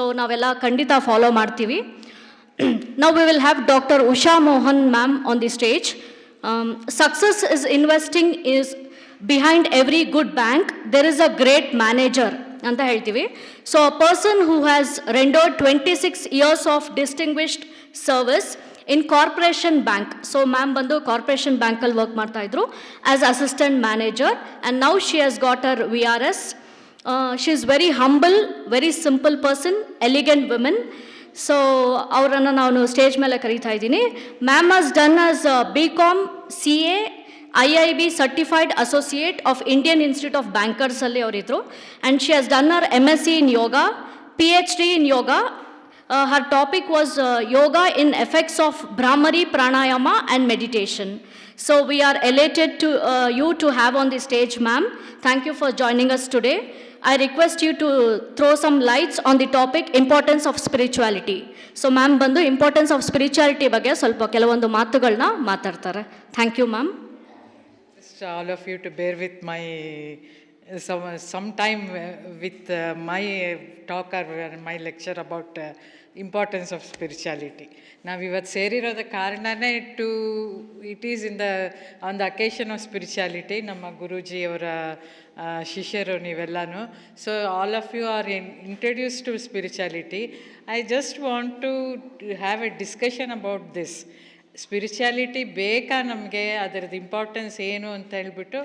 So ನಾವೆಲ್ಲ ಖಂಡಿತ follow ಮಾಡ್ತೀವಿ. Now we will have Dr. Usha Mohan ma'am on the stage. Success is investing is behind every good bank. There is a great manager ಅಂತ ಹೇಳ್ತೀವಿ. So a person who has rendered 26 years of distinguished service in Corporation Bank. So ma'am ಬಂದು Corporation Bank ಅಲ್ಲಿ work ಮಾಡ್ತಾ ಇದ್ರು as assistant manager and now she has got her VRS. She is very humble, very simple person, elegant woman. So ಅವರನ್ನು ನಾನು stage ಮೇಲೆ ಕರೀತಾ ಇದ್ದೀನಿ. Ma'am has done as BCom CA IIB certified associate of Indian institute of ಬ್ಯಾಂಕರ್ಸಲ್ಲಿ ಅವರಿದ್ದರು. And she has done her MSc in yoga, PhD in yoga. Her topic was yoga in effects of bhramari, pranayama and meditation. So we are elated to you to have on the stage, ma'am. Thank you for joining us today. I request you to throw some lights on the topic importance of spirituality. So ma'am ಬಂದು importance of spirituality ಬಗ್ಗೆ ಸ್ವಲ್ಪ ಕೆಲವೊಂದು ಮಾತುಗಳನ್ನ ಮಾತಾಡ್ತಾರೆ. Thank you ma'am. Just all of you to bear with my some time with my talk or my lecture about importance of spirituality. ನಾವು ಇವತ್ತು ಸೇರಿರೋದ ಕಾರಣನೇ it is on the occasion of spirituality. ನಮ್ಮ ಗುರೂಜಿಯವರ ಶಿಷ್ಯರು ನೀವೆಲ್ಲನೂ. So all of you are introduce to spirituality. I just want to have a discussion about this. Spirituality ಬೇಕಾ ನಮಗೆ, ಅದರದ್ದು ಇಂಪಾರ್ಟೆನ್ಸ್ ಏನು ಅಂತ ಹೇಳ್ಬಿಟ್ಟು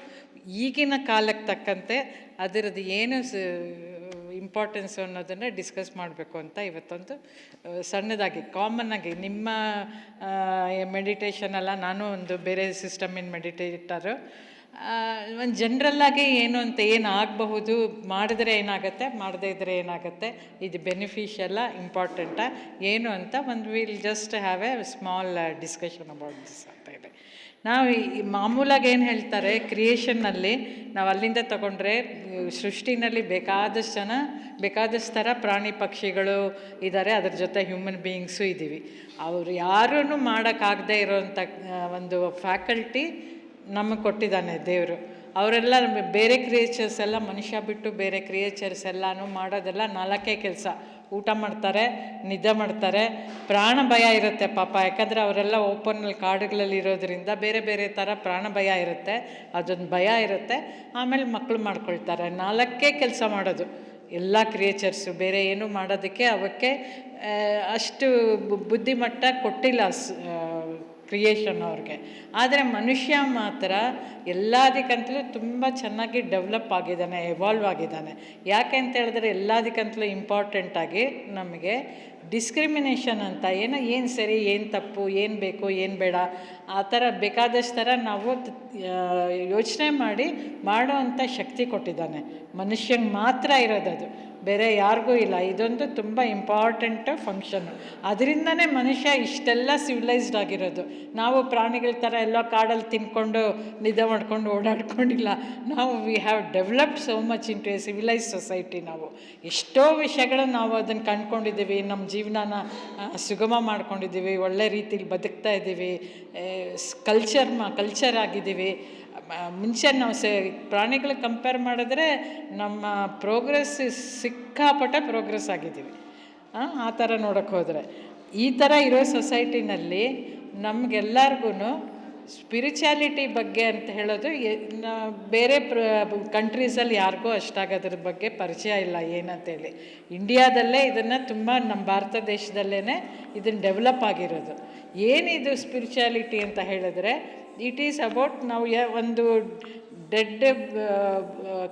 ಈಗಿನ ಕಾಲಕ್ಕೆ ತಕ್ಕಂತೆ ಅದರದ್ದು ಏನು ಇಂಪಾರ್ಟೆನ್ಸು ಅನ್ನೋದನ್ನು ಡಿಸ್ಕಸ್ ಮಾಡಬೇಕು ಅಂತ ಇವತ್ತೊಂದು ಸಣ್ಣದಾಗಿ ಕಾಮನ್ನಾಗಿ ನಿಮ್ಮ ಮೆಡಿಟೇಷನ್ ಅಲ್ಲ, ನಾನು ಒಂದು ಬೇರೆ ಸಿಸ್ಟಮಿನ ಮೆಡಿಟೇಟರು. ಒಂದು ಜನ್ರಲ್ಲಾಗಿ ಏನು ಅಂತ ಏನು ಆಗಬಹುದು, ಮಾಡಿದ್ರೆ ಏನಾಗುತ್ತೆ, ಮಾಡದೇ ಇದ್ದರೆ ಏನಾಗುತ್ತೆ, ಇದು ಬೆನಿಫಿಷಿಯಲ್ಲ, ಇಂಪಾರ್ಟೆಂಟಾ ಏನು ಅಂತ ಒಂದು will just have A small discussion about this ಅಂತ ಇದೆ. ನಾವು ಈ ಮಾಮೂಲಾಗಿ ಏನು ಹೇಳ್ತಾರೆ, ಕ್ರಿಯೇಷನ್ನಲ್ಲಿ ನಾವು ಅಲ್ಲಿಂದ ತಗೊಂಡ್ರೆ ಸೃಷ್ಟಿನಲ್ಲಿ ಬೇಕಾದಷ್ಟು ಥರ ಪ್ರಾಣಿ ಪಕ್ಷಿಗಳು ಇದ್ದಾರೆ, ಅದ್ರ ಜೊತೆ ಹ್ಯೂಮನ್ ಬೀಯಿಂಗ್ಸು ಇದ್ದೀವಿ. ಅವರು ಯಾರೂ ಮಾಡೋಕ್ಕಾಗದೇ ಇರೋವಂಥ ಒಂದು ಫ್ಯಾಕಲ್ಟಿ ನಮಗೆ ಕೊಟ್ಟಿದ್ದಾನೆ ದೇವರು. ಅವರೆಲ್ಲ ಬೇರೆ ಕ್ರಿಯೇಚರ್ಸ್ ಎಲ್ಲ, ಮನುಷ್ಯ ಬಿಟ್ಟು ಬೇರೆ ಕ್ರಿಯೇಚರ್ಸ್ ಎಲ್ಲನೂ ಮಾಡೋದೆಲ್ಲ 4 ಕೆಲಸ. ಊಟ ಮಾಡ್ತಾರೆ, ನಿದ್ದೆ ಮಾಡ್ತಾರೆ, ಪ್ರಾಣ ಭಯ ಇರುತ್ತೆ ಪಾಪ, ಯಾಕಂದರೆ ಅವರೆಲ್ಲ ಓಪನ್ನಲ್ಲಿ ಕಾಡುಗಳಲ್ಲಿ ಇರೋದ್ರಿಂದ ಬೇರೆ ಬೇರೆ ಥರ ಪ್ರಾಣ ಭಯ ಇರುತ್ತೆ, ಅದೊಂದು ಭಯ ಇರುತ್ತೆ. ಆಮೇಲೆ ಮಕ್ಕಳು ಮಾಡ್ಕೊಳ್ತಾರೆ. 4 ಕೆಲಸ ಮಾಡೋದು ಎಲ್ಲ ಕ್ರಿಯೇಚರ್ಸು. ಬೇರೆ ಏನು ಮಾಡೋದಕ್ಕೆ ಅವಕ್ಕೆ ಅಷ್ಟು ಬುದ್ಧಿಮಟ್ಟ ಕೊಟ್ಟಿಲ್ಲ ಕ್ರಿಯೇಷನ್ ಅವ್ರಿಗೆ. ಆದರೆ ಮನುಷ್ಯ ಮಾತ್ರ ಎಲ್ಲದಕ್ಕಂತಲೂ ತುಂಬ ಚೆನ್ನಾಗಿ ಡೆವಲಪ್ ಆಗಿದ್ದಾನೆ, ಎವಾಲ್ವ್ ಆಗಿದ್ದಾನೆ. ಯಾಕೆ ಅಂತ ಹೇಳಿದ್ರೆ ಎಲ್ಲದಕ್ಕಂತಲೂ ಇಂಪಾರ್ಟೆಂಟಾಗಿ ನಮಗೆ ಡಿಸ್ಕ್ರಿಮಿನೇಷನ್ ಅಂತ ಏನು ಸರಿ, ಏನು ತಪ್ಪು, ಏನು ಬೇಕು, ಏನು ಬೇಡ, ಆ ಥರ ಬೇಕಾದಷ್ಟು ಥರ ನಾವು ಯೋಚನೆ ಮಾಡೋ ಅಂಥ ಶಕ್ತಿ ಕೊಟ್ಟಿದ್ದಾನೆ. ಮನುಷ್ಯಂಗೆ ಮಾತ್ರ ಇರೋದದು, ಬೇರೆ ಯಾರಿಗೂ ಇಲ್ಲ. ಇದೊಂದು ತುಂಬ ಇಂಪಾರ್ಟೆಂಟ್ ಫಂಕ್ಷನ್ನು. ಅದರಿಂದನೇ ಮನುಷ್ಯ ಇಷ್ಟೆಲ್ಲ ಸಿವಿಲೈಸ್ಡ್ ಆಗಿರೋದು. ನಾವು ಪ್ರಾಣಿಗಳ ಥರ ಎಲ್ಲ ಕಾಡಲ್ಲಿ ತಿನ್ಕೊಂಡು ನಿದ್ದೆ ಮಾಡ್ಕೊಂಡು ಓಡಾಡ್ಕೊಂಡಿಲ್ಲ. ನಾವು we have developed so much into a civilised society. ನಾವು ಎಷ್ಟೋ ವಿಷಯಗಳು ನಾವು ಅದನ್ನು ಕಂಡ್ಕೊಂಡಿದ್ದೀವಿ, ನಮ್ಮ ಜೀವನನ ಸುಗಮ ಮಾಡ್ಕೊಂಡಿದ್ದೀವಿ, ಒಳ್ಳೆ ರೀತಿಲಿ ಬದುಕ್ತಾ ಇದ್ದೀವಿ, ಕಲ್ಚರ್ ಆಗಿದ್ದೀವಿ. ಮುಂಚೆ ನಾವು ಪ್ರಾಣಿಗಳಿಗೆ ಕಂಪೇರ್ ಮಾಡಿದ್ರೆ ನಮ್ಮ ಪ್ರೋಗ್ರೆಸ್ ಸಿಕ್ಕಾಪಟ್ಟೆ ಪ್ರೋಗ್ರೆಸ್ ಆಗಿದ್ದೀವಿ. ಆ ಥರ ನೋಡೋಕ್ಕೆ ಹೋದರೆ ಈ ಥರ ಇರೋ ಸೊಸೈಟಿನಲ್ಲಿ ನಮಗೆಲ್ಲರಿಗೂ ಸ್ಪಿರಿಚುಯಾಲಿಟಿ ಬಗ್ಗೆ ಅಂತ ಹೇಳೋದು ಬೇರೆ ಕಂಟ್ರೀಸಲ್ಲಿ ಯಾರಿಗೂ ಅಷ್ಟಾಗಿ ಅದ್ರ ಬಗ್ಗೆ ಪರಿಚಯ ಇಲ್ಲ ಏನಂತೇಳಿ. ಇಂಡಿಯಾದಲ್ಲೇ ಇದನ್ನು ತುಂಬ, ನಮ್ಮ ಭಾರತ ದೇಶದಲ್ಲೇ ಇದನ್ನು ಡೆವಲಪ್ ಆಗಿರೋದು. ಏನಿದು ಸ್ಪಿರಿಚುಯಾಲಿಟಿ ಅಂತ ಹೇಳಿದ್ರೆ, ಇಟ್ ಈಸ್ ಅಬೌಟ್ ನಾವು ಒಂದು ಡೆಡ್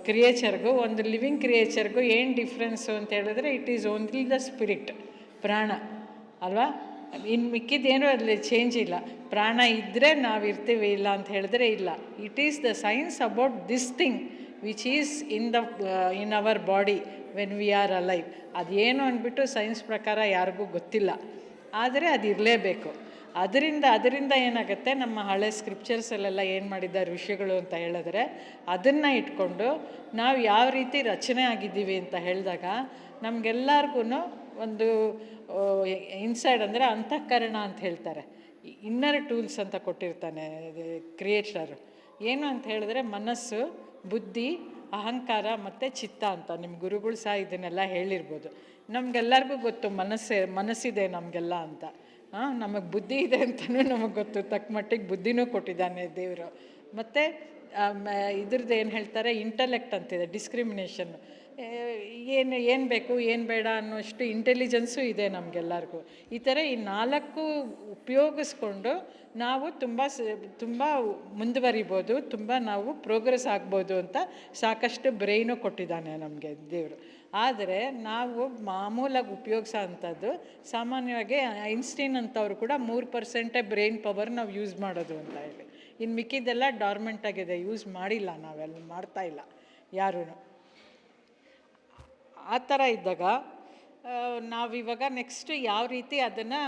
ಕ್ರಿಯೇಚರ್ಗೂ ಒಂದು ಲಿವಿಂಗ್ ಕ್ರಿಯೇಚರ್ಗೂ ಏನು ಡಿಫ್ರೆನ್ಸು ಅಂತ ಹೇಳಿದ್ರೆ, it is only the spirit, ಪ್ರಾಣ ಅಲ್ವಾ. ಇನ್ನು ಮಿಕ್ಕಿದ್ದೇನೂ ಅಲ್ಲಿ ಚೇಂಜ್ ಇಲ್ಲ. ಪ್ರಾಣ ಇದ್ದರೆ ನಾವು ಇರ್ತೀವಿ, ಇಲ್ಲ ಅಂತ ಹೇಳಿದ್ರೆ ಇಲ್ಲ. It is the science about this thing which is in our body when we are alive. ಅದೇನು ಅಂದ್ಬಿಟ್ಟು ಸೈನ್ಸ್ ಪ್ರಕಾರ ಯಾರಿಗೂ ಗೊತ್ತಿಲ್ಲ, ಆದರೆ ಅದು ಇರಲೇಬೇಕು. ಅದರಿಂದ ಏನಾಗುತ್ತೆ, ನಮ್ಮ ಹಳೆ ಸ್ಕ್ರಿಪ್ಚರ್ಸಲ್ಲೆಲ್ಲ ಏನು ಮಾಡಿದ್ದಾರೆ ಋಷಿಗಳು ಅಂತ ಹೇಳಿದ್ರೆ, ಅದನ್ನು ಇಟ್ಕೊಂಡು ನಾವು ಯಾವ ರೀತಿ ರಚನೆ ಆಗಿದ್ದೀವಿ ಅಂತ ಹೇಳಿದಾಗ ನಮಗೆಲ್ಲರಿಗೂ ಒಂದು ಇನ್ಸೈಡ್, ಅಂದರೆ ಅಂತಃಕರಣ ಅಂತ ಹೇಳ್ತಾರೆ, ಇನ್ನರ್ ಟೂಲ್ಸ್ ಅಂತ ಕೊಟ್ಟಿರ್ತಾನೆ ಕ್ರಿಯೇಟರು. ಏನು ಅಂತ ಹೇಳಿದ್ರೆ ಮನಸ್ಸು, ಬುದ್ಧಿ, ಅಹಂಕಾರ ಮತ್ತು ಚಿತ್ತ ಅಂತ. ನಿಮ್ಮ ಗುರುಗಳು ಸಹ ಇದನ್ನೆಲ್ಲ ಹೇಳಿರ್ಬೋದು. ನಮಗೆಲ್ಲರಿಗೂ ಗೊತ್ತು ಮನಸ್ಸಿದೆ ನಮಗೆಲ್ಲ ಅಂತ. ನಮಗೆ ಬುದ್ಧಿ ಇದೆ ಅಂತಲೂ ನಮಗೆ ಗೊತ್ತು, ತಕ್ಕ ಮಟ್ಟಿಗೆ ಬುದ್ಧಿನೂ ಕೊಟ್ಟಿದ್ದಾನೆ ದೇವರು. ಮತ್ತು ಇದ್ರದ್ದು ಏನು ಹೇಳ್ತಾರೆ, ಇಂಟಲೆಕ್ಟ್ ಅಂತಿದೆ, ಡಿಸ್ಕ್ರಿಮಿನೇಷನ್, ಏನು ಬೇಕು ಏನು ಬೇಡ ಅನ್ನೋಷ್ಟು ಇಂಟೆಲಿಜೆನ್ಸು ಇದೆ ನಮಗೆಲ್ಲರಿಗೂ. ಈ ಥರ ಈ 4 ಉಪಯೋಗಿಸ್ಕೊಂಡು ನಾವು ತುಂಬ ಮುಂದುವರಿಬೋದು, ತುಂಬ ನಾವು ಪ್ರೋಗ್ರೆಸ್ ಆಗ್ಬೋದು ಅಂತ ಸಾಕಷ್ಟು ಬ್ರೈನು ಕೊಟ್ಟಿದ್ದಾನೆ ನಮಗೆ ದೇವರು. ಆದರೆ ನಾವು ಮಾಮೂಲಾಗಿ ಉಪಯೋಗಿಸೋ ಅಂಥದ್ದು ಸಾಮಾನ್ಯವಾಗಿ ಐನ್ಸ್ಟೀನ್ ಅಂತವ್ರು ಕೂಡ 3% ಬ್ರೈನ್ ಪವರ್ ನಾವು ಯೂಸ್ ಮಾಡೋದು ಅಂತ ಹೇಳಿ. ಇನ್ನು ಮಿಕ್ಕಿದ್ದೆಲ್ಲ ಡಾರ್ಮೆಂಟ್ ಆಗಿದೆ, ಯೂಸ್ ಮಾಡಿಲ್ಲ, ನಾವೆಲ್ಲ ಮಾಡ್ತಾಯಿಲ್ಲ ಯಾರೂ. ಆ ಥರ ಇದ್ದಾಗ ನಾವಿವಾಗ ನೆಕ್ಸ್ಟ್ ಯಾವ ರೀತಿ ಅದನ್ನು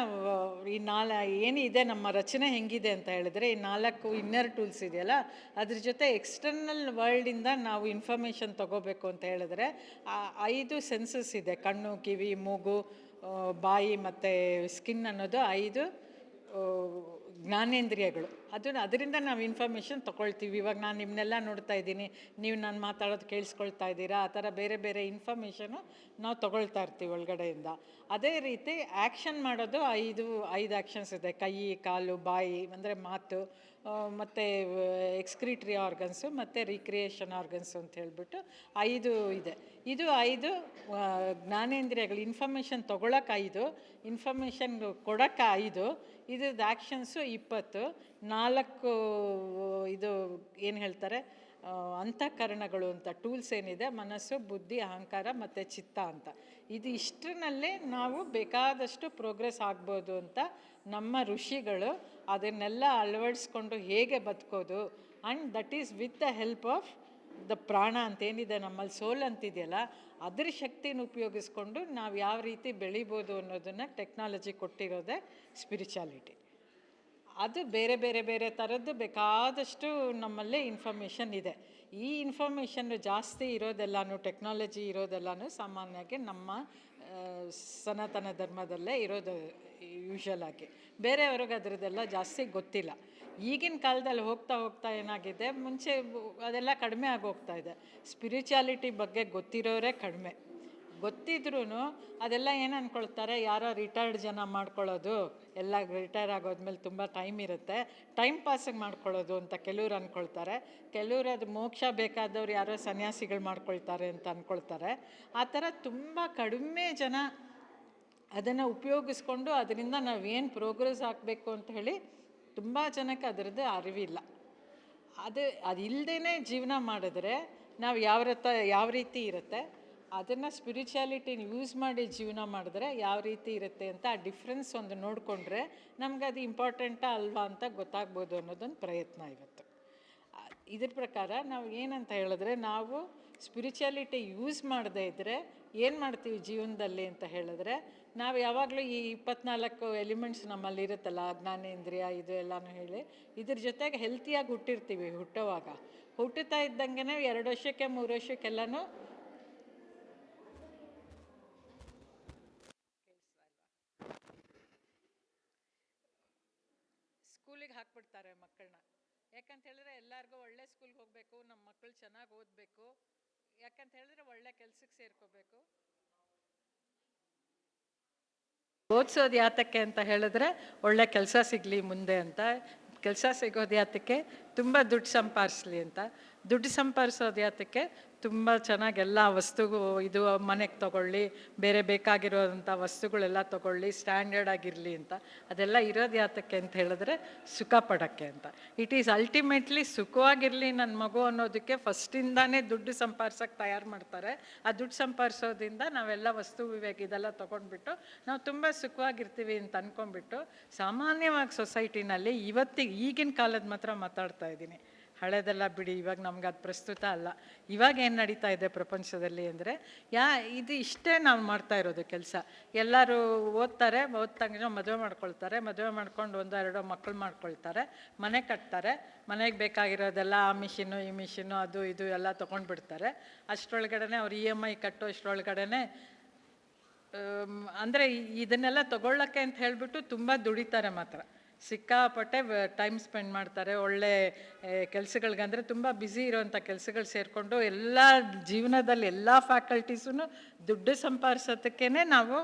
ಏನಿದೆ ನಮ್ಮ ರಚನೆ ಹೆಂಗಿದೆ ಅಂತ ಹೇಳಿದ್ರೆ, ಈ 4 ಇನ್ನರ್ ಟೂಲ್ಸ್ ಇದೆಯಲ್ಲ, ಅದ್ರ ಜೊತೆ ಎಕ್ಸ್ಟರ್ನಲ್ ವರ್ಲ್ಡಿಂದ ನಾವು ಇನ್ಫಾರ್ಮೇಷನ್ ತೊಗೋಬೇಕು ಅಂತ ಹೇಳಿದ್ರೆ 5 ಸೆನ್ಸಸ್ ಇದೆ. ಕಣ್ಣು, ಕಿವಿ, ಮೂಗು, ಬಾಯಿ ಮತ್ತು ಸ್ಕಿನ್ ಅನ್ನೋದು 5 ಜ್ಞಾನೇಂದ್ರಿಯಗಳು. ಅದರಿಂದ ನಾವು ಇನ್ಫಾರ್ಮೇಷನ್ ತೊಗೊಳ್ತೀವಿ. ಇವಾಗ ನಾನು ನಿಮ್ಮನ್ನೆಲ್ಲ ನೋಡ್ತಾ ಇದ್ದೀನಿ, ನೀವು ನಾನು ಮಾತಾಡೋದು ಕೇಳಿಸ್ಕೊಳ್ತಾ ಇದ್ದೀರಾ, ಆ ಥರ ಬೇರೆ ಬೇರೆ ಇನ್ಫಾರ್ಮೇಷನು ನಾವು ತೊಗೊಳ್ತಾ ಇರ್ತೀವಿ ಒಳಗಡೆಯಿಂದ. ಅದೇ ರೀತಿ ಆ್ಯಕ್ಷನ್ ಮಾಡೋದು 5 ಆ್ಯಕ್ಷನ್ಸ್ ಇದೆ. ಕೈ, ಕಾಲು, ಬಾಯಿ ಅಂದರೆ ಮಾತು, ಮತ್ತು ಎಕ್ಸ್ಕ್ರಿಟರಿ ಆರ್ಗನ್ಸು, ಮತ್ತು ರಿಕ್ರಿಯೇಷನ್ ಆರ್ಗನ್ಸು ಅಂತ ಹೇಳಿಬಿಟ್ಟು 5 ಇದೆ. ಇದು 5 ಜ್ಞಾನೇಂದ್ರಿಯಗಳು. ಇನ್ಫಾರ್ಮೇಷನ್ ತೊಗೊಳಕ್ಕೆ 5, ಇನ್ಫಾರ್ಮೇಷನ್ ಕೊಡೋಕ್ಕೆ 5, ಇದ್ರದ್ದು ಆ್ಯಕ್ಷನ್ಸು 20. 4 ಇದು ಏನು ಹೇಳ್ತಾರೆ ಅಂತಃಕರಣಗಳು ಅಂತ ಟೂಲ್ಸ್ ಏನಿದೆ, ಮನಸ್ಸು, ಬುದ್ಧಿ, ಅಹಂಕಾರ ಮತ್ತು ಚಿತ್ತ ಅಂತ. ಇದು ಇಷ್ಟರಲ್ಲೇ ನಾವು ಬೇಕಾದಷ್ಟು ಪ್ರೋಗ್ರೆಸ್ ಆಗ್ಬೋದು ಅಂತ ನಮ್ಮ ಋಷಿಗಳು ಅದನ್ನೆಲ್ಲ ಅಳವಡಿಸ್ಕೊಂಡು ಹೇಗೆ ಬದುಕೋದು, and that is with the help of the ಪ್ರಾಣ ಅಂತೇನಿದೆ ನಮ್ಮಲ್ಲಿ, ಸೋಲ್ ಅಂತಿದೆಯಲ್ಲ, ಅದ್ರ ಶಕ್ತಿನ ಉಪಯೋಗಿಸ್ಕೊಂಡು ನಾವು ಯಾವ ರೀತಿ ಬೆಳಿಬೋದು ಅನ್ನೋದನ್ನು ಟೆಕ್ನಾಲಜಿ ಕೊಟ್ಟಿರೋದೇ ಸ್ಪಿರಿಚುಯಾಲಿಟಿ. ಅದು ಬೇರೆ ಬೇರೆ ಬೇರೆ ಥರದ್ದು ಬೇಕಾದಷ್ಟು ನಮ್ಮಲ್ಲೇ ಇನ್ಫಾರ್ಮೇಷನ್ ಇದೆ. ಈ ಇನ್ಫಾರ್ಮೇಷನ್ನು ಜಾಸ್ತಿ ಇರೋದೆಲ್ಲನೂ, ಟೆಕ್ನಾಲಜಿ ಇರೋದೆಲ್ಲನೂ ಸಾಮಾನ್ಯವಾಗಿ ನಮ್ಮ ಸನಾತನ ಧರ್ಮದಲ್ಲೇ ಇರೋದು ಯೂಶ್ವಲ್ ಆಗಿ. ಬೇರೆಯವ್ರಿಗೆ ಅದರದ್ದೆಲ್ಲ ಜಾಸ್ತಿ ಗೊತ್ತಿಲ್ಲ. ಈಗಿನ ಕಾಲದಲ್ಲಿ ಹೋಗ್ತಾ ಹೋಗ್ತಾ ಏನಾಗಿದೆ, ಮುಂಚೆ ಅದೆಲ್ಲ ಕಡಿಮೆ ಆಗೋಗ್ತಾ ಇದೆ. ಸ್ಪಿರಿಚುಯಾಲಿಟಿ ಬಗ್ಗೆ ಗೊತ್ತಿರೋರೇ ಕಡಿಮೆ. ಗೊತ್ತಿದ್ರೂ ಅದೆಲ್ಲ ಏನು ಅಂದ್ಕೊಳ್ತಾರೆ, ಯಾರೋ ರಿಟೈರ್ಡ್ ಜನ ಮಾಡ್ಕೊಳ್ಳೋದು, ಎಲ್ಲ ರಿಟೈರ್ ಆಗೋದ್ಮೇಲೆ ತುಂಬ ಟೈಮ್ ಇರುತ್ತೆ, ಟೈಮ್ ಪಾಸಿಗೆ ಮಾಡ್ಕೊಳ್ಳೋದು ಅಂತ ಕೆಲವ್ರು ಅಂದ್ಕೊಳ್ತಾರೆ. ಕೆಲವ್ರು ಅದು ಮೋಕ್ಷ ಬೇಕಾದವ್ರು ಯಾರೋ ಸನ್ಯಾಸಿಗಳು ಮಾಡ್ಕೊಳ್ತಾರೆ ಅಂತ ಅಂದ್ಕೊಳ್ತಾರೆ. ಆ ಥರ ತುಂಬ ಕಡಿಮೆ ಜನ ಅದನ್ನು ಉಪಯೋಗಿಸ್ಕೊಂಡು ಅದರಿಂದ ನಾವೇನು ಪ್ರೋಗ್ರೆಸ್ ಆಗಬೇಕು ಅಂತ ಹೇಳಿ ತುಂಬ ಜನಕ್ಕೆ ಅದರದ್ದು ಅರಿವಿಲ್ಲ. ಅದು ಇಲ್ಲದೇ ಜೀವನ ಮಾಡಿದ್ರೆ ನಾವು ಯಾವ ರೀತಿ ಇರುತ್ತೆ, ಅದನ್ನು ಸ್ಪಿರಿಚುಯಾಲಿಟಿನ ಯೂಸ್ ಮಾಡಿ ಜೀವನ ಮಾಡಿದ್ರೆ ಯಾವ ರೀತಿ ಇರುತ್ತೆ ಅಂತ ಆ ಡಿಫ್ರೆನ್ಸ್ ಒಂದು ನೋಡಿಕೊಂಡ್ರೆ ನಮ್ಗೆ ಅದು ಇಂಪಾರ್ಟೆಂಟಾ ಅಲ್ವಾ ಅಂತ ಗೊತ್ತಾಗ್ಬೋದು ಅನ್ನೋದೊಂದು ಪ್ರಯತ್ನ ಇವತ್ತು. ಇದ್ರ ಪ್ರಕಾರ ನಾವು ಏನಂತ ಹೇಳಿದ್ರೆ, ನಾವು ಸ್ಪಿರಿಚುಯಾಲಿಟಿ ಯೂಸ್ ಮಾಡದೇ ಇದ್ದರೆ ಏನು ಮಾಡ್ತೀವಿ ಜೀವನದಲ್ಲಿ ಅಂತ ಹೇಳಿದ್ರೆ, ನಾವು ಯಾವಾಗಲೂ ಈ 24 ಎಲಿಮೆಂಟ್ಸ್ ನಮ್ಮಲ್ಲಿ ಇರುತ್ತಲ್ಲ, ಜ್ಞಾನೇಂದ್ರಿಯ ಇದು ಎಲ್ಲನೂ ಹೇಳಿ, ಇದ್ರ ಜೊತೆಗೆ ಹೆಲ್ತಿಯಾಗಿ ಹುಟ್ಟಿರ್ತೀವಿ. ಹುಟ್ಟುತ್ತಾ ಇದ್ದಂಗೆ 2 ವರ್ಷಕ್ಕೆ 3 ವರ್ಷಕ್ಕೆಲ್ಲನೂ ಸ್ಕೂಲಿಗೆ ಹಾಕ್ಬಿಡ್ತಾರೆ ಮಕ್ಕಳನ್ನ. ಯಾಕಂತ ಹೇಳಿದ್ರೆ ಎಲ್ಲರಿಗೂ ಒಳ್ಳೆ ಸ್ಕೂಲ್ಗೆ ಹೋಗಬೇಕು, ನಮ್ಮ ಮಕ್ಕಳು ಚೆನ್ನಾಗಿ ಓದಬೇಕು, ಯಾಕಂತ ಹೇಳಿದ್ರೆ ಒಳ್ಳೆ ಕೆಲ್ಸಕ್ಕೆ ಸೇರ್ಕೋಬೇಕು. ಓದಿಸೋದು ಯಾತಕ್ಕೆ ಅಂತ ಹೇಳಿದ್ರೆ ಒಳ್ಳೆ ಕೆಲಸ ಸಿಗಲಿ ಮುಂದೆ ಅಂತ. ಕೆಲಸ ಸಿಗೋದು ಯಾತಕ್ಕೆ, ತುಂಬ ದುಡ್ಡು ಸಂಪಾದಿಸ್ಲಿ ಅಂತ. ದುಡ್ಡು ಸಂಪಾದಿಸೋದು ಯಾತಕ್ಕೆ, ತುಂಬ ಚೆನ್ನಾಗಿ ಎಲ್ಲ ವಸ್ತುಗೂ ಇದು ಮನೆಗೆ ತೊಗೊಳ್ಳಿ, ಬೇರೆ ಬೇಕಾಗಿರೋವಂಥ ವಸ್ತುಗಳೆಲ್ಲ ತೊಗೊಳ್ಳಿ, ಸ್ಟ್ಯಾಂಡರ್ಡ್ ಆಗಿರಲಿ ಅಂತ. ಅದೆಲ್ಲ ಇರೋದು ಯಾತಕ್ಕೆ ಅಂತ ಹೇಳಿದ್ರೆ ಸುಖ ಪಡೋಕ್ಕೆ ಅಂತ. ಇಟ್ ಈಸ್ ಅಲ್ಟಿಮೇಟ್ಲಿ ಸುಖವಾಗಿರಲಿ ನನ್ನ ಮಗು ಅನ್ನೋದಕ್ಕೆ ಫಸ್ಟಿಂದಾನೇ ದುಡ್ಡು ಸಂಪಾದಿಸೋಕ್ಕೆ ತಯಾರು ಮಾಡ್ತಾರೆ. ಆ ದುಡ್ಡು ಸಂಪಾದಿಸೋದ್ರಿಂದ ನಾವೆಲ್ಲ ವಸ್ತು ವಿವೇಕ ಇದೆಲ್ಲ ತೊಗೊಂಡ್ಬಿಟ್ಟು ನಾವು ತುಂಬ ಸುಖವಾಗಿರ್ತೀವಿ ಅಂತ ಅಂದ್ಕೊಂಡ್ಬಿಟ್ಟು ಸಾಮಾನ್ಯವಾಗಿ ಸೊಸೈಟಿನಲ್ಲಿ ಈಗಿನ ಕಾಲದ ಮಾತ್ರ ಮಾತಾಡ್ತಾ ಇದ್ದೀನಿ, ಹಳೆದೆಲ್ಲ ಬಿಡಿ, ಇವಾಗ ನಮ್ಗೆ ಅದು ಪ್ರಸ್ತುತ ಅಲ್ಲ. ಇವಾಗ ಏನು ನಡೀತಾ ಇದೆ ಪ್ರಪಂಚದಲ್ಲಿ ಅಂದರೆ, ಇದು ಇಷ್ಟೇ ನಾವು ಮಾಡ್ತಾ ಇರೋದು ಕೆಲಸ. ಎಲ್ಲರೂ ಓದ್ತಾರೆ, ಓದ್ ತಕ್ಷಣ ಮದುವೆ ಮಾಡ್ಕೊಳ್ತಾರೆ, ಮದುವೆ ಮಾಡ್ಕೊಂಡು 1-2 ಮಕ್ಕಳು ಮಾಡ್ಕೊಳ್ತಾರೆ, ಮನೆ ಕಟ್ತಾರೆ, ಮನೆಗೆ ಬೇಕಾಗಿರೋದೆಲ್ಲ ಆ ಮಿಷಿನ್ನು ಈ ಮಿಷಿನ್ನು ಅದು ಇದು ಎಲ್ಲ ತೊಗೊಂಡ್ಬಿಡ್ತಾರೆ. ಅಷ್ಟರೊಳಗಡೆ ಅವ್ರು EMI ಕಟ್ಟೋ ಅಷ್ಟರೊಳಗಡೆ ಅಂದರೆ ಇದನ್ನೆಲ್ಲ ತೊಗೊಳ್ಳೋಕ್ಕೆ ಅಂತ ಹೇಳಿಬಿಟ್ಟು ತುಂಬ ದುಡಿತಾರೆ ಮಾತ್ರ. ಸಿಕ್ಕಾಪಟ್ಟೆ ಟೈಮ್ ಸ್ಪೆಂಡ್ ಮಾಡ್ತಾರೆ ಒಳ್ಳೆ ಕೆಲಸಗಳಿಗಂದರೆ ತುಂಬ ಬ್ಯುಸಿ ಇರೋವಂಥ ಕೆಲಸಗಳು ಸೇರಿಕೊಂಡು ಎಲ್ಲ ಜೀವನದಲ್ಲಿ ಎಲ್ಲ ಫ್ಯಾಕಲ್ಟೀಸೂ ದುಡ್ಡು ಸಂಪಾದಿಸೋದಕ್ಕೇ ನಾವು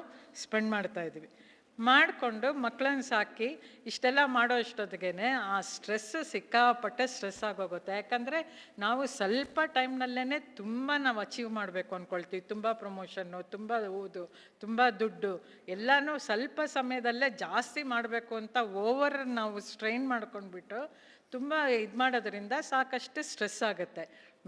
ಸ್ಪೆಂಡ್ ಮಾಡ್ತಾಯಿದ್ವಿ. ಮಾಡಿಕೊಂಡು ಮಕ್ಕಳನ್ನ ಸಾಕಿ ಇಷ್ಟೆಲ್ಲ ಮಾಡೋ ಅಷ್ಟೊತ್ತಿಗೆ ಆ ಸ್ಟ್ರೆಸ್ಸು ಸಿಕ್ಕಾಪಟ್ಟೆ ಸ್ಟ್ರೆಸ್ ಆಗೋಗುತ್ತೆ. ಯಾಕಂದರೆ ನಾವು ಸ್ವಲ್ಪ ಟೈಮ್ನಲ್ಲೇ ತುಂಬ ನಾವು ಅಚೀವ್ ಮಾಡಬೇಕು ಅಂದ್ಕೊಳ್ತೀವಿ. ತುಂಬ ಪ್ರಮೋಷನ್ನು, ತುಂಬ ಓದು, ತುಂಬ ದುಡ್ಡು ಎಲ್ಲನೂ ಸ್ವಲ್ಪ ಸಮಯದಲ್ಲೇ ಜಾಸ್ತಿ ಮಾಡಬೇಕು ಅಂತ ಓವರ್ ನಾವು ಸ್ಟ್ರೈನ್ ಮಾಡ್ಕೊಂಡ್ಬಿಟ್ಟು ತುಂಬ ಇದು ಮಾಡೋದ್ರಿಂದ ಸಾಕಷ್ಟು ಸ್ಟ್ರೆಸ್ ಆಗುತ್ತೆ.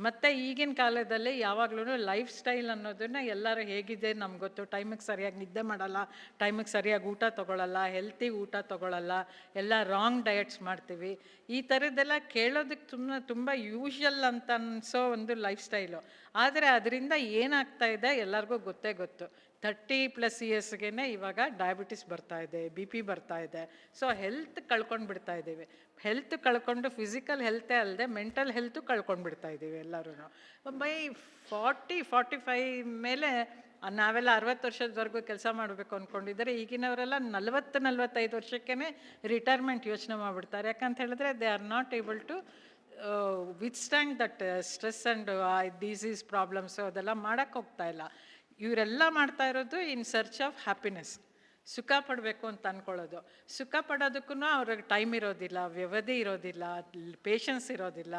ಮತ್ತು ಈಗಿನ ಕಾಲದಲ್ಲಿ ಯಾವಾಗಲೂ ಲೈಫ್ ಸ್ಟೈಲ್ ಅನ್ನೋದನ್ನು ಎಲ್ಲರೂ ಹೇಗಿದೆ ನಮ್ಗೆ ಗೊತ್ತು. ಟೈಮಿಗೆ ಸರಿಯಾಗಿ ನಿದ್ದೆ ಮಾಡಲ್ಲ, ಟೈಮಿಗೆ ಸರಿಯಾಗಿ ಊಟ ತೊಗೊಳ್ಳಲ್ಲ, ಹೆಲ್ತಿ ಊಟ ತೊಗೊಳ್ಳಲ್ಲ, ಎಲ್ಲ ರಾಂಗ್ ಡಯಟ್ಸ್ ಮಾಡ್ತೀವಿ. ಈ ಥರದ್ದೆಲ್ಲ ಕೇಳೋದಕ್ಕೆ ತುಂಬ ಯೂಶಲ್ ಅಂತ ಅನಿಸೋ ಒಂದು ಲೈಫ್ ಸ್ಟೈಲು. ಆದರೆ ಅದರಿಂದ ಏನಾಗ್ತಾ ಇದೆ ಎಲ್ಲರಿಗೂ ಗೊತ್ತೇ ಗೊತ್ತು. 30+ ಇಯರ್ಸ್ಗೆ ಇವಾಗ ಡಯಾಬಿಟಿಸ್ ಬರ್ತಾ ಇದೆ, BP ಬರ್ತಾ ಇದೆ. ಸೊ ಹೆಲ್ತ್ ಕಳ್ಕೊಂಡು ಬಿಡ್ತಾ ಇದ್ದೀವಿ. ಹೆಲ್ತ್ ಕಳ್ಕೊಂಡು ಫಿಸಿಕಲ್ ಹೆಲ್ತೇ ಅಲ್ಲದೆ ಮೆಂಟಲ್ ಹೆಲ್ತು ಕಳ್ಕೊಂಡು ಬಿಡ್ತಾ ಇದ್ದೀವಿ ಎಲ್ಲರೂ. ಬೈ 40-45 ಮೇಲೆ ನಾವೆಲ್ಲ 60 ವರ್ಷದವರೆಗೂ ಕೆಲಸ ಮಾಡಬೇಕು ಅಂದ್ಕೊಂಡಿದ್ದಾರೆ. ಈಗಿನವರೆಲ್ಲ 40-45 ವರ್ಷಕ್ಕೇ ರಿಟೈರ್ಮೆಂಟ್ ಯೋಚನೆ ಮಾಡಿಬಿಡ್ತಾರೆ. ಯಾಕಂತ ಹೇಳಿದ್ರೆ they are not able to withstand that stress and disease problems ಅದೆಲ್ಲ ಮಾಡೋಕ್ಕೆ ಹೋಗ್ತಾ ಇಲ್ಲ. ಇವರೆಲ್ಲ ಮಾಡ್ತಾ ಇರೋದು ಇನ್ ಸರ್ಚ್ ಆಫ್ ಹ್ಯಾಪಿನೆಸ್, ಸುಖ ಪಡಬೇಕು ಅಂತ ಅಂದ್ಕೊಳ್ಳೋದು. ಸುಖ ಪಡೋದಕ್ಕೂ ಅವ್ರಿಗೆ ಟೈಮ್ ಇರೋದಿಲ್ಲ, ವ್ಯವಧಿ ಇರೋದಿಲ್ಲ, ಪೇಷನ್ಸ್ ಇರೋದಿಲ್ಲ.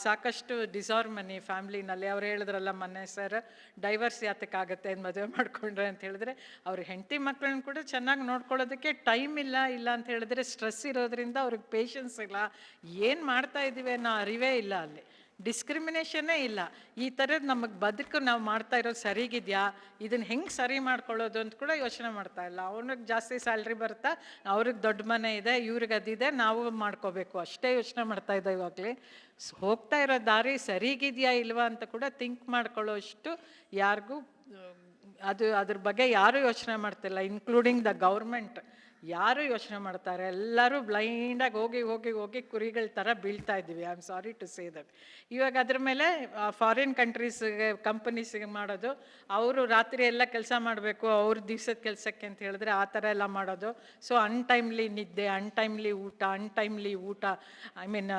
ಸಾಕಷ್ಟು ಡಿಸಾರ್ವ್ ಮನಿ ಫ್ಯಾಮ್ಲಿನಲ್ಲಿ. ಅವ್ರು ಹೇಳಿದ್ರಲ್ಲ ಮೊನ್ನೆ ಸರ್, ಡೈವರ್ಸ್ ಯಾತಕ್ಕಾಗತ್ತೆ ಮದುವೆ ಮಾಡಿಕೊಂಡ್ರೆ ಅಂತ ಹೇಳಿದ್ರೆ ಅವ್ರ ಹೆಂಡತಿ ಮಕ್ಕಳನ್ನ ಕೂಡ ಚೆನ್ನಾಗಿ ನೋಡ್ಕೊಳ್ಳೋದಕ್ಕೆ ಟೈಮ್ ಇಲ್ಲ ಅಂತ ಹೇಳಿದ್ರೆ ಸ್ಟ್ರೆಸ್ ಇರೋದ್ರಿಂದ ಅವ್ರಿಗೆ ಪೇಷನ್ಸ್ ಇಲ್ಲ. ಏನು ಮಾಡ್ತಾ ಇದ್ದೀವಿ ಅನ್ನೋ ಅರಿವೇ ಇಲ್ಲ. ಅಲ್ಲಿ ಡಿಸ್ಕ್ರಿಮಿನೇಷನ್ನೇ ಇಲ್ಲ. ಈ ಥರದ್ದು ನಮಗೆ ಬದುಕು ನಾವು ಮಾಡ್ತಾ ಇರೋದು ಸರಿಗಿದೆಯಾ, ಇದನ್ನು ಹೆಂಗೆ ಸರಿ ಮಾಡ್ಕೊಳ್ಳೋದು ಅಂತ ಕೂಡ ಯೋಚನೆ ಮಾಡ್ತಾ ಇಲ್ಲ. ಅವ್ನಿಗೆ ಜಾಸ್ತಿ ಸ್ಯಾಲ್ರಿ ಬರುತ್ತಾ, ಅವ್ರಿಗೆ ದೊಡ್ಡ ಮನೆ ಇದೆ, ಇವ್ರಿಗೆ ಅದಿದೆ, ನಾವು ಮಾಡ್ಕೋಬೇಕು ಅಷ್ಟೇ ಯೋಚನೆ ಮಾಡ್ತಾ ಇದ್ದೆ. ಇವಾಗಲೇ ಹೋಗ್ತಾ ಇರೋ ದಾರಿ ಸರಿಗಿದೆಯಾ ಇಲ್ವಾ ಅಂತ ಕೂಡ ಥಿಂಕ್ ಮಾಡ್ಕೊಳ್ಳೋ ಅಷ್ಟು ಯಾರಿಗೂ ಅದ್ರ ಬಗ್ಗೆ ಯಾರೂ ಯೋಚನೆ ಮಾಡ್ತಿಲ್ಲ, ಇನ್ಕ್ಲೂಡಿಂಗ್ ದ ಗೌರ್ಮೆಂಟ್. ಯಾರು ಯೋಚನೆ ಮಾಡ್ತಾರೆ? ಎಲ್ಲರೂ ಬ್ಲೈಂಡಾಗಿ ಹೋಗಿ ಕುರಿಗಳ ಥರ ಬೀಳ್ತಾ ಇದ್ದೀವಿ. I am sorry to say that. ಇವಾಗ ಅದ್ರ ಮೇಲೆ ಫಾರಿನ್ ಕಂಟ್ರೀಸ್ಗೆ ಕಂಪನೀಸಿಗೆ ಮಾಡೋದು, ಅವರು ರಾತ್ರಿ ಎಲ್ಲ ಕೆಲಸ ಮಾಡಬೇಕು ಅವ್ರ ದಿವ್ಸದ ಕೆಲಸಕ್ಕೆ ಅಂತ ಹೇಳಿದ್ರೆ ಆ ಥರ ಎಲ್ಲ ಮಾಡೋದು. ಸೊ ಅನ್ಟೈಮ್ಲಿ ನಿದ್ದೆ, ಅನ್ಟೈಮ್ಲಿ ಊಟ, ಐ ಮೀನ್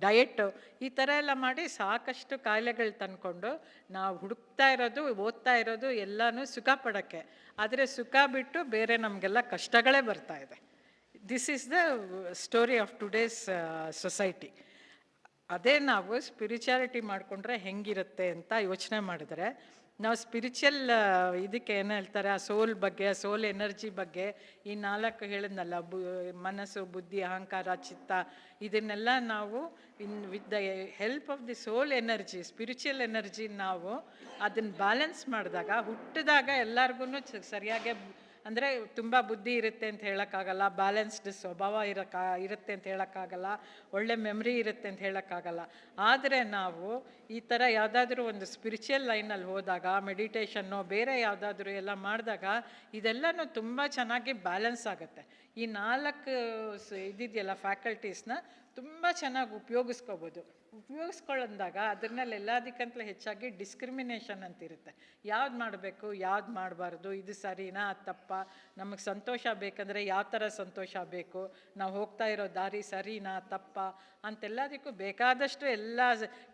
ಡಯೆಟ್ಟು, ಈ ಥರ ಎಲ್ಲ ಮಾಡಿ ಸಾಕಷ್ಟು ಕಾಯಿಲೆಗಳು ತಂದ್ಕೊಂಡು ನಾವು ಹುಡುಕ್ತಾ ಇರೋದು, ಓದ್ತಾ ಇರೋದು ಎಲ್ಲನೂ ಸುಖ ಪಡೋಕ್ಕೆ. ಆದರೆ ಸುಖ ಬಿಟ್ಟು ಬೇರೆ ನಮಗೆಲ್ಲ ಕಷ್ಟಗಳೇ ಬರ್ತಾ ಇದೆ. This is the story of today's society. ಅದೇ ನಾವು ಸ್ಪಿರಿಚುಯಾಲಿಟಿ ಮಾಡಿಕೊಂಡ್ರೆ ಹೆಂಗಿರುತ್ತೆ ಅಂತ ಯೋಚನೆ ಮಾಡಿದ್ರೆ, ನಾವು ಸ್ಪಿರಿಚುವಲ್ ಇದಕ್ಕೆ ಏನು ಹೇಳ್ತಾರೆ, ಆ ಸೋಲ್ ಬಗ್ಗೆ, ಆ ಸೋಲ್ ಎನರ್ಜಿ ಬಗ್ಗೆ, ಈ 4 ಹೇಳಿದ್ನಲ್ಲ, ಮನಸ್ಸು, ಬುದ್ಧಿ, ಅಹಂಕಾರ, ಚಿತ್ತ, ಇದನ್ನೆಲ್ಲ ನಾವು with the help of the soul energy, spiritual energy ನಾವು ಅದನ್ನು ಬ್ಯಾಲೆನ್ಸ್ ಮಾಡಿದಾಗ, ಹುಟ್ಟಿದಾಗ ಎಲ್ಲರಿಗೂ ಸರಿಯಾಗಿ, ಅಂದರೆ ತುಂಬ ಬುದ್ಧಿ ಇರುತ್ತೆ ಅಂತ ಹೇಳೋಕ್ಕಾಗಲ್ಲ, ಬ್ಯಾಲೆನ್ಸ್ಡ್ ಸ್ವಭಾವ ಇರುತ್ತೆ ಅಂತ ಹೇಳೋಕ್ಕಾಗಲ್ಲ, ಒಳ್ಳೆ ಮೆಮ್ರಿ ಇರುತ್ತೆ ಅಂತ ಹೇಳೋಕ್ಕಾಗಲ್ಲ. ಆದರೆ ನಾವು ಈ ಥರ ಯಾವುದಾದ್ರೂ ಒಂದು ಸ್ಪಿರಿಚುವಲ್ ಲೈನಲ್ಲಿ ಹೋದಾಗ, ಮೆಡಿಟೇಷನ್ನು ಬೇರೆ ಯಾವುದಾದ್ರೂ ಎಲ್ಲ ಮಾಡಿದಾಗ ಇದೆಲ್ಲನೂ ತುಂಬ ಚೆನ್ನಾಗಿ ಬ್ಯಾಲೆನ್ಸ್ ಆಗುತ್ತೆ. ಈ 4 ಇದಿದೆಯಲ್ಲ ಫ್ಯಾಕಲ್ಟೀಸ್ನ ತುಂಬ ಚೆನ್ನಾಗಿ ಉಪಯೋಗಿಸ್ಕೊಳ್ಳಂದಾಗ ಅದರಲ್ಲಿ ಎಲ್ಲದಕ್ಕಿಂತಲೂ ಹೆಚ್ಚಾಗಿ ಡಿಸ್ಕ್ರಿಮಿನೇಷನ್ ಅಂತಿರುತ್ತೆ. ಯಾವ್ದು ಮಾಡಬೇಕು, ಯಾವ್ದು ಮಾಡಬಾರ್ದು, ಇದು ಸರಿನಾ ತಪ್ಪ, ನಮಗೆ ಸಂತೋಷ ಬೇಕಂದರೆ ಯಾವ ಥರ ಸಂತೋಷ ಬೇಕು, ನಾವು ಹೋಗ್ತಾ ಇರೋ ದಾರಿ ಸರಿನಾ ತಪ್ಪ ಅಂತೆಲ್ಲದಕ್ಕೂ ಬೇಕಾದಷ್ಟು ಎಲ್ಲ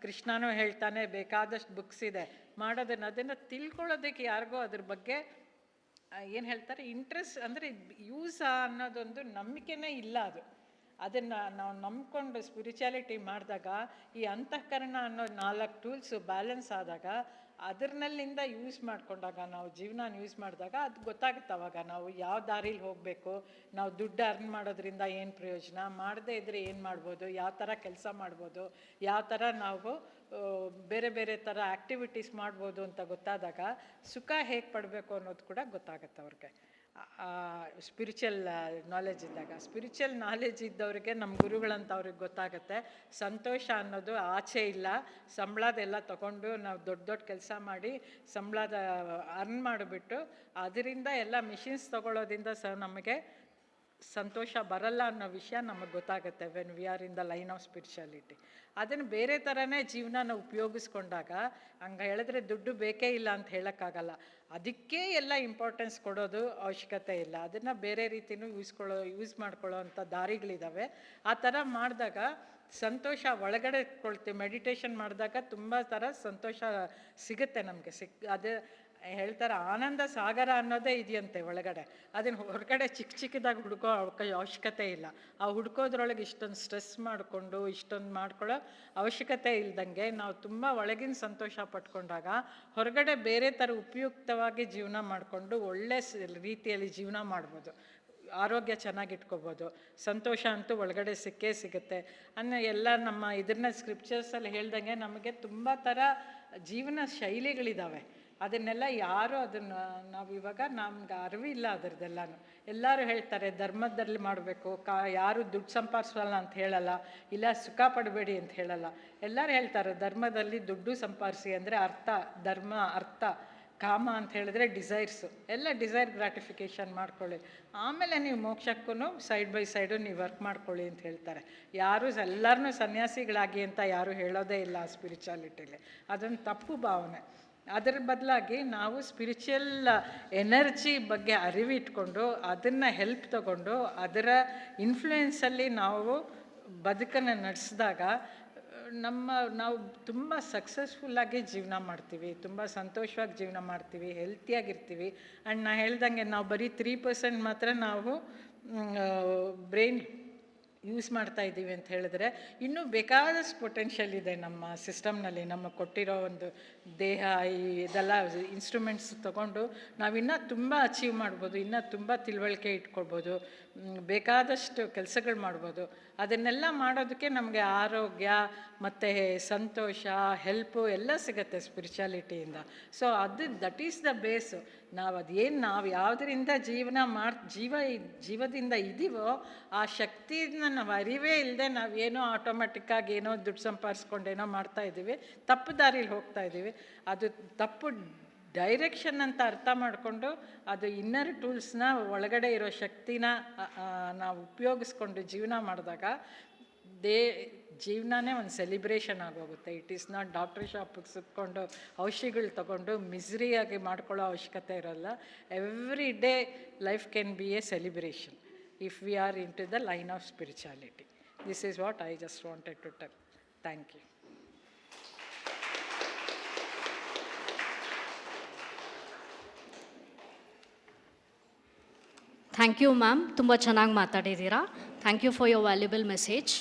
ಕೃಷ್ಣನೂ ಹೇಳ್ತಾನೆ, ಬೇಕಾದಷ್ಟು ಬುಕ್ಸ್ ಇದೆ ಅದನ್ನು ತಿಳ್ಕೊಳ್ಳೋದಕ್ಕೆ ಯಾರಿಗೋ ಅದ್ರ ಬಗ್ಗೆ ಏನು ಹೇಳ್ತಾರೆ ಇಂಟ್ರೆಸ್ಟ್, ಅಂದರೆ ಯೂಸ್ ಅನ್ನೋದೊಂದು ನಂಬಿಕೆನೇ ಇಲ್ಲ. ಅದನ್ನು ನಾವು ನಂಬ್ಕೊಂಡು ಸ್ಪಿರಿಚುಯಾಲಿಟಿ ಮಾಡಿದಾಗ ಈ ಅಂತಃಕರಣ ಅನ್ನೋ 4 ಟೂಲ್ಸು ಬ್ಯಾಲೆನ್ಸ್ ಆದಾಗ, ಅದರಲ್ಲಿಂದ ಯೂಸ್ ಮಾಡಿಕೊಂಡಾಗ, ನಾವು ಜೀವನ ಯೂಸ್ ಮಾಡಿದಾಗ ಅದು ಗೊತ್ತಾಗುತ್ತೆ. ಅವಾಗ ನಾವು ಯಾವ ದಾರಿಲಿ ಹೋಗಬೇಕು, ನಾವು ದುಡ್ಡು ಅರ್ನ್ ಮಾಡೋದ್ರಿಂದ ಏನು ಪ್ರಯೋಜನ, ಮಾಡದೇ ಇದ್ದರೆ ಏನು ಮಾಡ್ಬೋದು, ಯಾವ ಥರ ಕೆಲಸ ಮಾಡ್ಬೋದು, ಯಾವ ಥರ ನಾವು ಬೇರೆ ಬೇರೆ ಥರ ಆ್ಯಕ್ಟಿವಿಟೀಸ್ ಮಾಡ್ಬೋದು ಅಂತ ಗೊತ್ತಾದಾಗ ಸುಖ ಹೇಗೆ ಪಡಬೇಕು ಅನ್ನೋದು ಕೂಡ ಗೊತ್ತಾಗುತ್ತೆ ಅವ್ರಿಗೆ. ಸ್ಪಿರಿಚುವಲ್ ನಾಲೆಜ್ ಇದ್ದಾಗ, ಸ್ಪಿರಿಚುವಲ್ ನಾಲೆಜ್ ಇದ್ದವ್ರಿಗೆ, ನಮ್ಮ ಗುರುಗಳಂತ ಅವ್ರಿಗೆ ಗೊತ್ತಾಗುತ್ತೆ ಸಂತೋಷ ಅನ್ನೋದು ಆಚೆ ಇಲ್ಲ. ಸಂಬಳದೆಲ್ಲ ತೊಗೊಂಡು ನಾವು ದೊಡ್ಡ ಕೆಲಸ ಮಾಡಿ ಸಂಬಳದ ಅರ್ನ್ ಮಾಡಿಬಿಟ್ಟು ಅದರಿಂದ ಎಲ್ಲ ಮಿಷಿನ್ಸ್ ತೊಗೊಳ್ಳೋದ್ರಿಂದ ನಮಗೆ ಸಂತೋಷ ಬರಲ್ಲ ಅನ್ನೋ ವಿಷಯ ನಮಗೆ ಗೊತ್ತಾಗುತ್ತೆ when we are in the line of spirituality. ಅದನ್ನು ಬೇರೆ ಥರನೇ ಜೀವನನ ಉಪಯೋಗಿಸ್ಕೊಂಡಾಗ, ಹಂಗೆ ಹೇಳಿದ್ರೆ ದುಡ್ಡು ಬೇಕೇ ಇಲ್ಲ ಅಂತ ಹೇಳೋಕ್ಕಾಗಲ್ಲ. ಅದಕ್ಕೆ ಎಲ್ಲ ಇಂಪಾರ್ಟೆನ್ಸ್ ಕೊಡೋದು ಅವಶ್ಯಕತೆ ಇಲ್ಲ. ಅದನ್ನು ಬೇರೆ ರೀತಿಯೂ ಯೂಸ್ ಮಾಡ್ಕೊಳ್ಳೋ ಅಂಥ ದಾರಿಗಳಿದ್ದಾವೆ. ಆ ಥರ ಮಾಡಿದಾಗ ಸಂತೋಷ ಒಳಗಡೆ ಕೊಳ್ತೀವಿ. ಮೆಡಿಟೇಷನ್ ಮಾಡಿದಾಗ ತುಂಬ ಥರ ಸಂತೋಷ ಸಿಗುತ್ತೆ ನಮಗೆ. ಅದು ಹೇಳ್ತಾರೆ ಆನಂದ ಸಾಗರ ಅನ್ನೋದೇ ಇದೆಯಂತೆ ಒಳಗಡೆ. ಅದನ್ನು ಹೊರಗಡೆ ಚಿಕ್ಕ ಚಿಕ್ಕದಾಗಿ ಹುಡ್ಕೋ ಅವಶ್ಯಕತೆ ಇಲ್ಲ. ಆ ಹುಡ್ಕೋದ್ರೊಳಗೆ ಇಷ್ಟೊಂದು ಸ್ಟ್ರೆಸ್ ಮಾಡಿಕೊಂಡು ಇಷ್ಟೊಂದು ಮಾಡ್ಕೊಳ್ಳೋ ಅವಶ್ಯಕತೆ ಇಲ್ದಂಗೆ ನಾವು ತುಂಬ ಒಳಗಿನ ಸಂತೋಷ ಪಟ್ಕೊಂಡಾಗ ಹೊರಗಡೆ ಬೇರೆ ಥರ ಉಪಯುಕ್ತವಾಗಿ ಜೀವನ ಮಾಡಿಕೊಂಡು ಒಳ್ಳೆ ರೀತಿಯಲ್ಲಿ ಜೀವನ ಮಾಡ್ಬೋದು. ಆರೋಗ್ಯ ಚೆನ್ನಾಗಿಟ್ಕೋಬೋದು. ಸಂತೋಷ ಅಂತೂ ಒಳಗಡೆ ಸಿಕ್ಕೇ ಸಿಗುತ್ತೆ ಎಲ್ಲ ನಮ್ಮ ಇದನ್ನ ಸ್ಕ್ರಿಪ್ಚರ್ಸಲ್ಲಿ ಹೇಳ್ದಂಗೆ ನಮಗೆ ತುಂಬ ಥರ ಜೀವನ ಶೈಲಿಗಳಿದ್ದಾವೆ. ಅದನ್ನೆಲ್ಲ ಯಾರು ಅದನ್ನು ನಾವು ಇವಾಗ ನಮ್ಗೆ ಅರಿವಿಲ್ಲ ಅದರದ್ದೆಲ್ಲನೂ. ಎಲ್ಲರೂ ಹೇಳ್ತಾರೆ ಧರ್ಮದಲ್ಲಿ ಮಾಡಬೇಕು, ಯಾರು ದುಡ್ಡು ಸಂಪಾದಿಸಲ್ಲ ಅಂತ ಹೇಳಲ್ಲ, ಇಲ್ಲ ಸುಖ ಪಡಬೇಡಿ ಅಂತ ಹೇಳಲ್ಲ. ಎಲ್ಲರೂ ಹೇಳ್ತಾರೆ ಧರ್ಮದಲ್ಲಿ ದುಡ್ಡು ಸಂಪಾದಿಸಿ ಅಂದರೆ ಧರ್ಮ ಅರ್ಥ, ಕಾಮ ಅಂತ ಹೇಳಿದ್ರೆ ಡಿಸೈರ್ಸು. ಎಲ್ಲ ಡಿಸೈರ್ ಗ್ರಾಟಿಫಿಕೇಷನ್ ಮಾಡ್ಕೊಳ್ಳಿ, ಆಮೇಲೆ ನೀವು ಮೋಕ್ಷಕ್ಕೂ ಸೈಡ್ ಬೈ ಸೈಡು ನೀವು ವರ್ಕ್ ಮಾಡ್ಕೊಳ್ಳಿ ಅಂತ ಹೇಳ್ತಾರೆ. ಯಾರು ಎಲ್ಲರನ್ನೂ ಸನ್ಯಾಸಿಗಳಾಗಿ ಅಂತ ಯಾರೂ ಹೇಳೋದೇ ಇಲ್ಲ ಸ್ಪಿರಿಚುಯಾಲಿಟಿಲಿ. ಅದೊಂದು ತಪ್ಪು ಭಾವನೆ. ಅದರ ಬದಲಾಗಿ ನಾವು ಸ್ಪಿರಿಚುವಲ್ ಎನರ್ಜಿ ಬಗ್ಗೆ ಅರಿವಿಟ್ಕೊಂಡು ಅದನ್ನು ಹೆಲ್ಪ್ ತಗೊಂಡು ಅದರ ಇನ್ಫ್ಲೂಯೆನ್ಸಲ್ಲಿ ನಾವು ಬದುಕನ್ನು ನಡೆಸಿದಾಗ ನಾವು ತುಂಬ ಸಕ್ಸಸ್ಫುಲ್ಲಾಗಿ ಜೀವನ ಮಾಡ್ತೀವಿ, ತುಂಬ ಸಂತೋಷವಾಗಿ ಜೀವನ ಮಾಡ್ತೀವಿ, ಹೆಲ್ತಿಯಾಗಿರ್ತೀವಿ. ಆ್ಯಂಡ್ ನಾನು ಹೇಳ್ದಂಗೆ ನಾವು ಬರೀ 3% ಮಾತ್ರ ನಾವು ಬ್ರೈನ್ ಯೂಸ್ ಮಾಡ್ತಾ ಇದ್ದೀವಿ ಅಂತ ಹೇಳಿದ್ರೆ ಇನ್ನೂ ಬೇಕಾದಷ್ಟು ಪೊಟೆನ್ಷಿಯಲ್ ಇದೆ ನಮ್ಮ ಸಿಸ್ಟಮ್ನಲ್ಲಿ. ನಮಗೆ ಕೊಟ್ಟಿರೋ ಒಂದು ದೇಹ ಇದೆಲ್ಲ ಇನ್ಸ್ಟ್ರೂಮೆಂಟ್ಸ್ ತೊಗೊಂಡು ನಾವಿನ್ನೂ ತುಂಬ ಅಚೀವ್ ಮಾಡ್ಬೋದು, ಇನ್ನೂ ತುಂಬ ತಿಳುವಳಿಕೆ ಇಟ್ಕೊಳ್ಬೋದು, ಬೇಕಾದಷ್ಟು ಕೆಲಸಗಳು ಮಾಡ್ಬೋದು. ಅದನ್ನೆಲ್ಲ ಮಾಡೋದಕ್ಕೆ ನಮಗೆ ಆರೋಗ್ಯ ಮತ್ತು ಸಂತೋಷ, ಹೆಲ್ಪು ಎಲ್ಲ ಸಿಗುತ್ತೆ ಸ್ಪಿರಿಚುಯಾಲಿಟಿಯಿಂದ. ಸೊ ದಟ್ ಈಸ್ ದ ಬೇಸು. ನಾವು ಯಾವುದರಿಂದ ಜೀವದಿಂದ ಇದ್ದೀವೋ ಆ ಶಕ್ತಿನ ನಾವು ಅರಿವೇ ಇಲ್ಲದೆ ನಾವೇನೋ ಆಟೋಮೆಟಿಕ್ಕಾಗಿ ಏನೋ ದುಡ್ಡು ಸಂಪಾದಿಸ್ಕೊಂಡೇನೋ ಮಾಡ್ತಾಯಿದ್ದೀವಿ, ತಪ್ಪು ದಾರಿಲಿ ಹೋಗ್ತಾಯಿದ್ದೀವಿ. ಅದು ತಪ್ಪು ಡೈರೆಕ್ಷನ್ ಅಂತ ಅರ್ಥ ಮಾಡಿಕೊಂಡು ಅದು ಇನ್ನರ್ ಟೂಲ್ಸ್ನ ಒಳಗಡೆ ಇರೋ ಶಕ್ತಿನ ನಾವು ಉಪಯೋಗಿಸ್ಕೊಂಡು ಜೀವನ ಮಾಡಿದಾಗ ಜೀವನನೇ ಒಂದು ಸೆಲಿಬ್ರೇಷನ್ ಆಗೋಗುತ್ತೆ. ಇಟ್ ಈಸ್ ನಾಟ್ ಡಾಕ್ಟ್ರ್ ಶಾಪಿಗೆ ಸುತ್ಕೊಂಡು ಔಷಧಿಗಳು ತೊಗೊಂಡು ಮಿಸ್ರಿಯಾಗಿ ಮಾಡ್ಕೊಳ್ಳೋ ಅವಶ್ಯಕತೆ ಇರೋಲ್ಲ. Every day life can be A celebration if we are into the line of spirituality. This is what I just wanted to tell. Thank you. Thank you ma'am, ತುಂಬ ಚೆನ್ನಾಗಿ ಮಾತಾಡಿದ್ದೀರಾ. Thank you for your valuable message.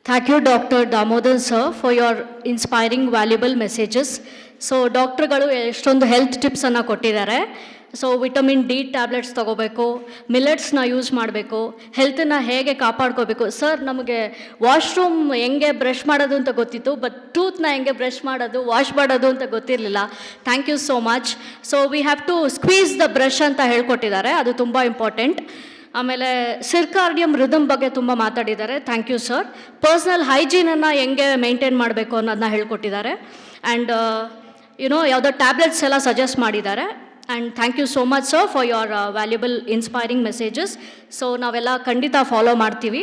Thank you, Dr. Damodar sir, for your inspiring, valuable messages. So ಡಾಕ್ಟ್ರುಗಳು ಎಷ್ಟೊಂದು health ಟಿಪ್ಸನ್ನು ಕೊಟ್ಟಿದ್ದಾರೆ. So vitamin D tablets ತೊಗೋಬೇಕು, ಮಿಲೆಟ್ಸ್ನ use ಮಾಡಬೇಕು, ಹೆಲ್ತನ್ನು ಹೇಗೆ ಕಾಪಾಡ್ಕೋಬೇಕು. Sir, ನಮಗೆ ವಾಶ್ರೂಮ್ ಹೆಂಗೆ ಬ್ರಷ್ ಮಾಡೋದು ಅಂತ ಗೊತ್ತಿತ್ತು, ಬಟ್ ಟೂತ್ನ ಹೆಂಗೆ ಬ್ರಷ್ ಮಾಡೋದು, ವಾಶ್ ಮಾಡೋದು ಅಂತ ಗೊತ್ತಿರಲಿಲ್ಲ. Thank you so much. So we have to squeeze the brush ಅಂತ ಹೇಳ್ಕೊಟ್ಟಿದ್ದಾರೆ, ಅದು ತುಂಬ ಇಂಪಾರ್ಟೆಂಟ್. ಆಮೇಲೆ ಸಿರ್ಕಾರ್ಡಿಯಮ್ ರಿದಮ್ ಬಗ್ಗೆ ತುಂಬ ಮಾತಾಡಿದ್ದಾರೆ. Thank you sir. ಪರ್ಸ್ನಲ್ ಹೈಜೀನನ್ನು ಹೆಂಗೆ ಮೇಂಟೈನ್ ಮಾಡಬೇಕು ಅನ್ನೋದನ್ನ ಹೇಳ್ಕೊಟ್ಟಿದ್ದಾರೆ. ಆ್ಯಂಡ್ ಯಾವುದೋ ಟ್ಯಾಬ್ಲೆಟ್ಸ್ ಎಲ್ಲ ಸಜೆಸ್ಟ್ ಮಾಡಿದ್ದಾರೆ. And thank you so much sir for your valuable inspiring messages. So ನಾವೆಲ್ಲ ಖಂಡಿತ ಫಾಲೋ ಮಾಡ್ತೀವಿ.